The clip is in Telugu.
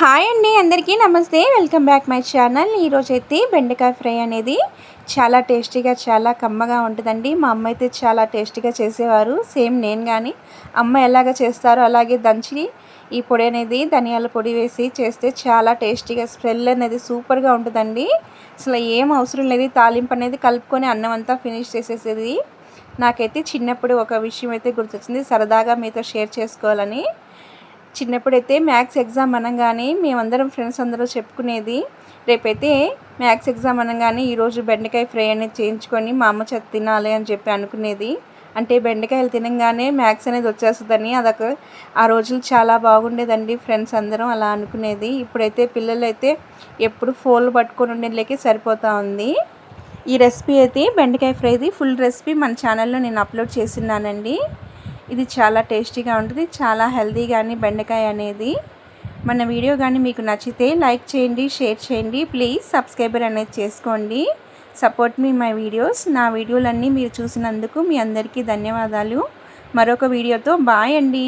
హాయ్ అండి, అందరికీ నమస్తే. Welcome back my channel. ఈరోజైతే బెండకాయ ఫ్రై అనేది చాలా టేస్టీగా, చాలా కమ్మగా ఉంటుందండి. మా అమ్మ అయితే చాలా టేస్టీగా చేసేవారు. సేమ్ నేను కానీ అమ్మ ఎలాగ చేస్తారో అలాగే దంచి ఈ పొడి అనేది ధనియాల పొడి వేసి చేస్తే చాలా టేస్టీగా, స్మెల్ అనేది సూపర్గా ఉంటుందండి. అసలు ఏం అవసరం లేదు, తాలింపు అనేది కలుపుకొని అన్నం అంతా ఫినిష్ చేసేసేది. నాకైతే చిన్నప్పుడు ఒక విషయం అయితే గుర్తొచ్చింది, సరదాగా మీతో షేర్ చేసుకోవాలని. చిన్నప్పుడైతే మ్యాథ్స్ ఎగ్జామ్ అనగానే మేమందరం ఫ్రెండ్స్ అందరూ చెప్పుకునేది, రేపైతే మ్యాథ్స్ ఎగ్జామ్ అనగానే ఈరోజు బెండకాయ ఫ్రై అనేది చేయించుకొని మా అమ్మ చేత తినాలి అని చెప్పి అనుకునేది. అంటే బెండకాయలు తినగానే మ్యాథ్స్ అనేది వచ్చేస్తుందని అదొక ఆ రోజులు చాలా బాగుండేదండి. ఫ్రెండ్స్ అందరం అలా అనుకునేది. ఇప్పుడైతే పిల్లలైతే ఎప్పుడు ఫోన్లు పట్టుకొని ఉండేళ్ళకి సరిపోతూ ఉంది. ఈ రెసిపీ అయితే బెండకాయ ఫ్రైది ఫుల్ రెసిపీ మన ఛానల్లో నేను అప్లోడ్ చేస్తున్నానండి. ఇది చాలా టేస్టీగా ఉంటుంది, చాలా హెల్తీ కానీ బెండకాయ అనేది. మన వీడియో కానీ మీకు నచ్చితే లైక్ చేయండి, షేర్ చేయండి, ప్లీజ్ సబ్స్క్రైబర్ అనేది చేసుకోండి. Support me my videos. నా వీడియోలన్నీ మీరు చూసినందుకు మీ అందరికీ ధన్యవాదాలు. మరొక వీడియోతో బాయ్ అండి.